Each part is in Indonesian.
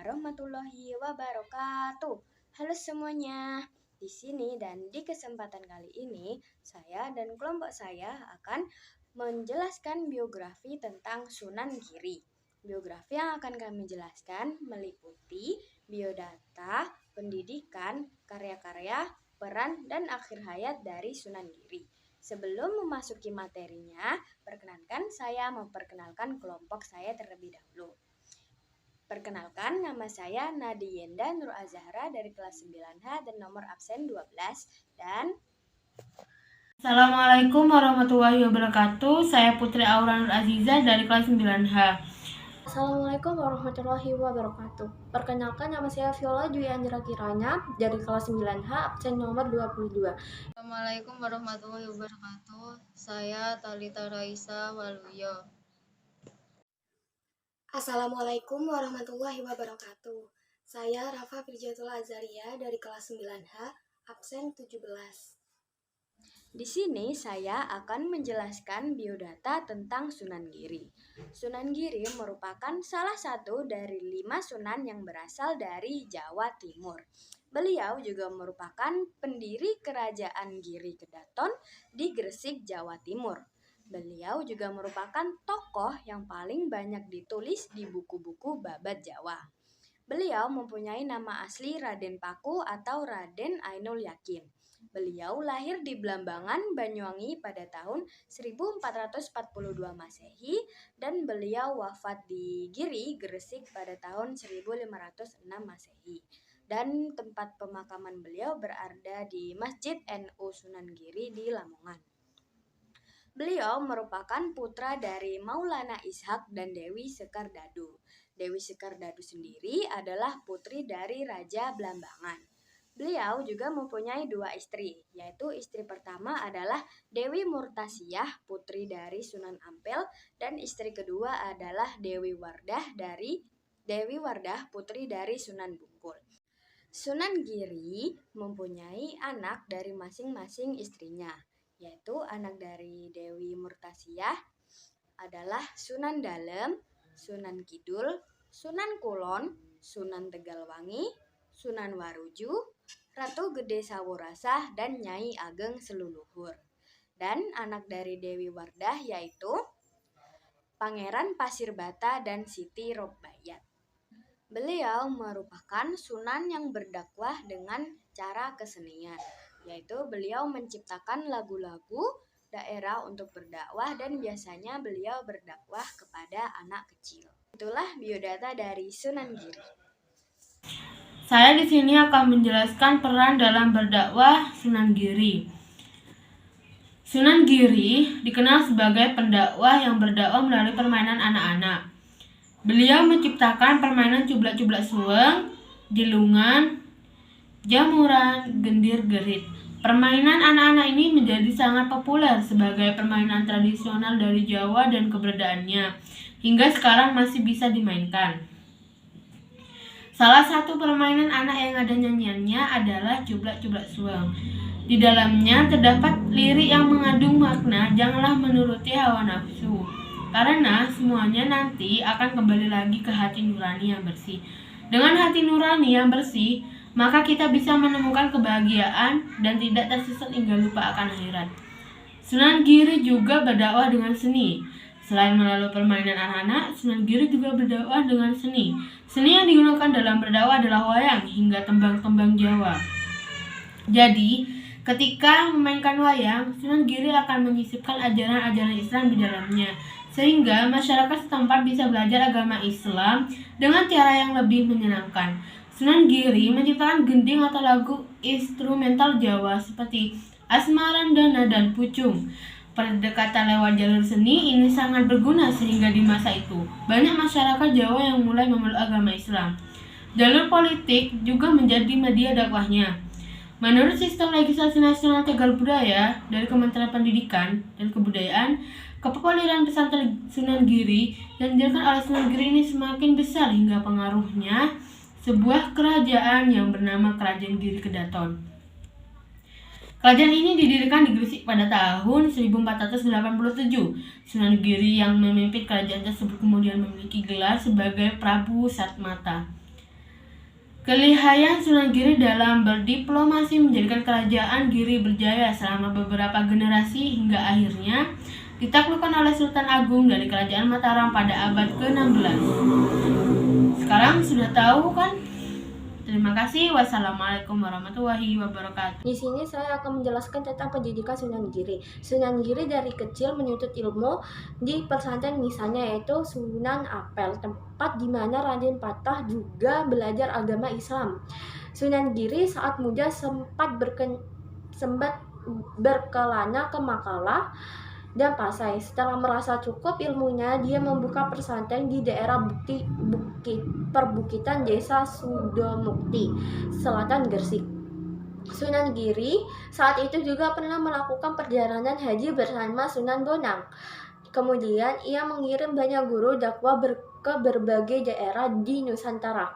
warahmatullahi wabarakatuh. Halo semuanya. Di sini dan di kesempatan kali ini, saya dan kelompok saya akan menjelaskan biografi tentang Sunan Giri. Biografi yang akan kami jelaskan meliputi biodata, pendidikan, karya-karya, peran, dan akhir hayat dari Sunan Giri. Sebelum memasuki materinya, perkenankan saya memperkenalkan kelompok saya terlebih dahulu. Perkenalkan, nama saya Nadiyenda Nur Azahra dari kelas 9H dan nomor absen 12 dan Assalamualaikum warahmatullahi wabarakatuh. Saya Putri Aura Nur Aziza dari kelas 9H. Assalamualaikum warahmatullahi wabarakatuh. Perkenalkan, nama saya Viola Dwi Anjera Kiranya dari kelas 9H absen nomor 22. Assalamualaikum warahmatullahi wabarakatuh. Saya Talita Raisa Waluyo. Assalamualaikum warahmatullahi wabarakatuh. Saya Rafa Firjatul Azaria dari kelas 9H, absen 17. Di sini saya akan menjelaskan biodata tentang Sunan Giri. Sunan Giri merupakan salah satu dari 5 sunan yang berasal dari Jawa Timur. Beliau juga merupakan pendiri Kerajaan Giri Kedaton di Gresik, Jawa Timur. Beliau juga merupakan tokoh yang paling banyak ditulis di buku-buku babat Jawa. Beliau mempunyai nama asli Raden Paku atau Raden Ainul Yakin. Beliau lahir di Blambangan, Banyuwangi pada tahun 1442 Masehi dan beliau wafat di Giri, Gresik pada tahun 1506 Masehi. Dan tempat pemakaman beliau berada di Masjid NU Sunan Giri di Lamongan. Beliau merupakan putra dari Maulana Ishak dan Dewi Sekardadu. Dewi Sekardadu sendiri adalah putri dari Raja Blambangan. Beliau juga mempunyai 2 istri, yaitu istri pertama adalah Dewi Murtasiyah, putri dari Sunan Ampel, dan istri kedua adalah Dewi Wardah, putri dari Sunan Bungkul. Sunan Giri mempunyai anak dari masing-masing istrinya, yaitu anak dari Dewi Murtasiyah adalah Sunan Dalem, Sunan Kidul, Sunan Kulon, Sunan Tegalwangi, Sunan Waruju, Ratu Gede Sawurasah, dan Nyai Ageng Seluluhur. Dan anak dari Dewi Wardah yaitu Pangeran Pasirbata dan Siti Robbayat. Beliau merupakan sunan yang berdakwah dengan cara kesenian, yaitu beliau menciptakan lagu-lagu daerah untuk berdakwah dan biasanya beliau berdakwah kepada anak kecil. Itulah biodata dari Sunan Giri. Saya di sini akan menjelaskan peran dalam berdakwah Sunan Giri. Sunan Giri dikenal sebagai pendakwah yang berdakwah melalui permainan anak-anak. Beliau menciptakan permainan cublak-cublak suweng, jelungan, jamuran, gendir gerit. Permainan anak-anak ini menjadi sangat populer sebagai permainan tradisional dari Jawa dan keberadaannya hingga sekarang masih bisa dimainkan. Salah satu permainan anak yang ada nyanyiannya adalah cublak-cublak suweng. Di dalamnya terdapat lirik yang mengandung makna janganlah menuruti hawa nafsu, karena semuanya nanti akan kembali lagi ke hati nurani yang bersih. Dengan hati nurani yang bersih, maka kita bisa menemukan kebahagiaan dan tidak tersesat hingga lupa akan akhirat. Sunan Giri juga berdakwah dengan seni. Selain melalui permainan anak-anak, Sunan Giri juga berdakwah dengan seni. Seni yang digunakan dalam berdakwah adalah wayang hingga tembang-tembang Jawa. Jadi, ketika memainkan wayang, Sunan Giri akan menyisipkan ajaran-ajaran Islam di dalamnya, sehingga masyarakat setempat bisa belajar agama Islam dengan cara yang lebih menyenangkan. Sunan Giri menciptakan gending atau lagu instrumental Jawa seperti Asmarandana dan Pucung. Pendekatan lewat jalur seni ini sangat berguna sehingga di masa itu banyak masyarakat Jawa yang mulai memeluk agama Islam. Jalur politik juga menjadi media dakwahnya. Menurut Sistem Legislasi Nasional Cagar Budaya dari Kementerian Pendidikan dan Kebudayaan, kepopuleran pesantren Sunan Giri yang didirikan oleh Sunan Giri ini semakin besar hingga pengaruhnya sebuah kerajaan yang bernama Kerajaan Giri Kedaton. Kerajaan ini didirikan di Gresik pada tahun 1487. Sunan Giri yang memimpin kerajaan tersebut kemudian memiliki gelar sebagai Prabu Satmata. Kelihayan Sunan Giri dalam berdiplomasi menjadikan kerajaan Giri berjaya selama beberapa generasi hingga akhirnya ditaklukkan oleh Sultan Agung dari Kerajaan Mataram pada abad ke-16. Sekarang sudah tahu kan? Terima kasih. Wassalamualaikum warahmatullahi wabarakatuh. Di sini saya akan menjelaskan tentang pendidikan Sunan Giri. Sunan Giri dari kecil menuntut ilmu di pesantren misalnya yaitu Sunan Ampel, tempat di mana Raden Patah juga belajar agama Islam. Sunan Giri saat muda sempat berkelana ke Makalah dan Pasai. Setelah merasa cukup ilmunya, dia membuka pesantren di daerah perbukitan desa Sudomukti, selatan Gresik. Sunan Giri saat itu juga pernah melakukan perjalanan haji bersama Sunan Bonang. Kemudian ia mengirim banyak guru dakwah ke berbagai daerah di Nusantara.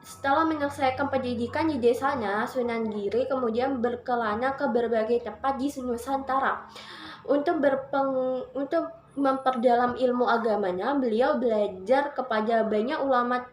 Setelah menyelesaikan pendidikan di desanya, Sunan Giri kemudian berkelana ke berbagai tempat di Nusantara. Untuk memperdalam ilmu agamanya, beliau belajar kepada banyak ulama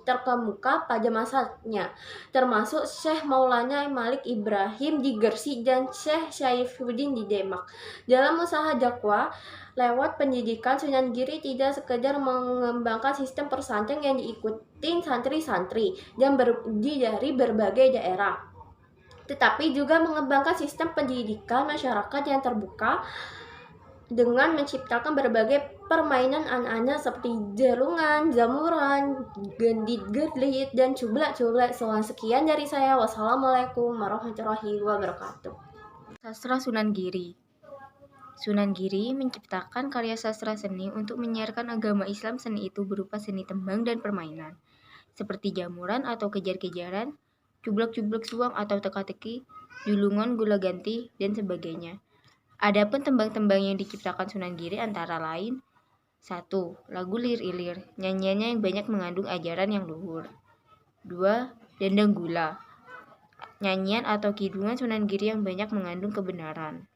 terkemuka pada masanya, termasuk Syekh Maulana Malik Ibrahim di Gresik dan Syekh Syaifuddin di Demak. Dalam usaha dakwah lewat pendidikan, Sunan Giri tidak sekedar mengembangkan sistem pesantren yang diikuti santri-santri dan dari berbagai daerah, tetapi juga mengembangkan sistem pendidikan masyarakat yang terbuka dengan menciptakan berbagai permainan anak-anak seperti jelungan, jamuran, gendit-gendit, dan cublak-cublak. Sekian dari saya. Wassalamualaikum warahmatullahi wabarakatuh. Sastra Sunan Giri. Sunan Giri menciptakan karya sastra seni untuk menyiarkan agama Islam. Seni itu berupa seni tembang dan permainan, seperti jamuran atau kejar-kejaran, cublak-cublak suang atau teka-teki, julungan gula ganti, dan sebagainya. Adapun tembang-tembang yang diciptakan Sunan Giri antara lain: 1. Lagu lir-ilir, nyanyiannya yang banyak mengandung ajaran yang luhur. 2. Dendang gula, nyanyian atau kidungan Sunan Giri yang banyak mengandung kebenaran.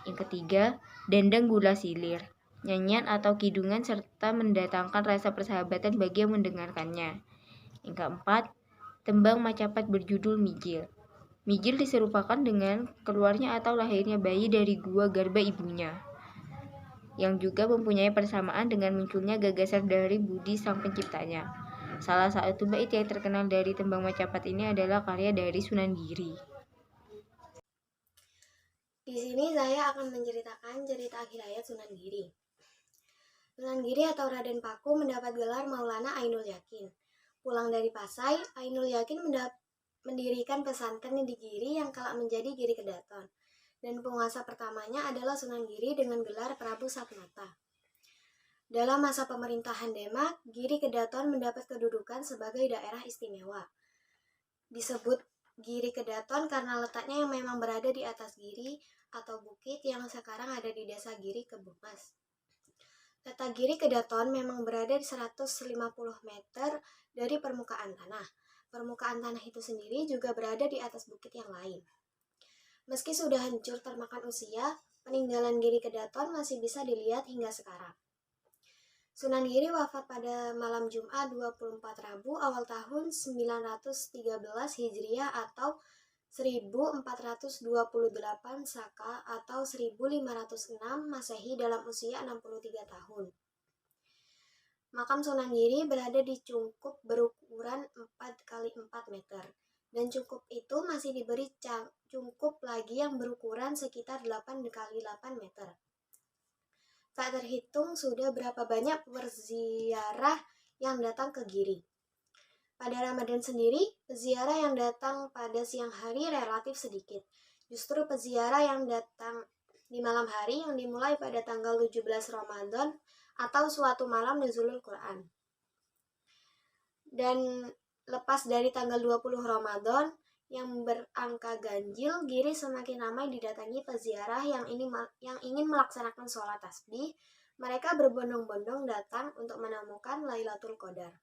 Yang ketiga, dendang gula silir, nyanyian atau kidungan serta mendatangkan rasa persahabatan bagi yang mendengarkannya. Yang keempat, tembang Macapat berjudul Mijil. Mijil diserupakan dengan keluarnya atau lahirnya bayi dari gua garba ibunya, yang juga mempunyai persamaan dengan munculnya gagasan dari budi sang penciptanya. Salah satu bait yang terkenal dari tembang Macapat ini adalah karya dari Sunan Giri. Di sini saya akan menceritakan cerita akhir hayat Sunan Giri. Sunan Giri atau Raden Paku mendapat gelar Maulana Ainul Yakin. Pulang dari Pasai, Ainul Yakin mendirikan pesantren di Giri yang kelak menjadi Giri Kedaton. Dan penguasa pertamanya adalah Sunan Giri dengan gelar Prabu Satmata. Dalam masa pemerintahan Demak, Giri Kedaton mendapat kedudukan sebagai daerah istimewa. Disebut Giri Kedaton karena letaknya yang memang berada di atas giri atau bukit yang sekarang ada di desa Giri Kebumas. Letak Giri Kedaton memang berada di 150 meter dari permukaan tanah. Permukaan tanah itu sendiri juga berada di atas bukit yang lain. Meski sudah hancur termakan usia, peninggalan Giri Kedaton masih bisa dilihat hingga sekarang. Sunan Giri wafat pada malam Jumat 24 Rabu awal tahun 913 Hijriah atau 1428 Saka atau 1506 Masehi dalam usia 63 tahun. Makam Sunan Giri berada di cungkup berukuran 4x4 meter. Dan cungkup itu masih diberi cungkup lagi yang berukuran sekitar 8x8 meter. Tak terhitung sudah berapa banyak peziarah yang datang ke Giri. Pada Ramadan sendiri, peziarah yang datang pada siang hari relatif sedikit. Justru peziarah yang datang di malam hari yang dimulai pada tanggal 17 Ramadan atau suatu malam nuzulul Quran. Dan lepas dari tanggal 20 Ramadan yang berangka ganjil, Giri semakin ramai didatangi peziarah yang ingin melaksanakan sholat tasbih. Mereka berbondong-bondong datang untuk menemukan Lailatul Qadar.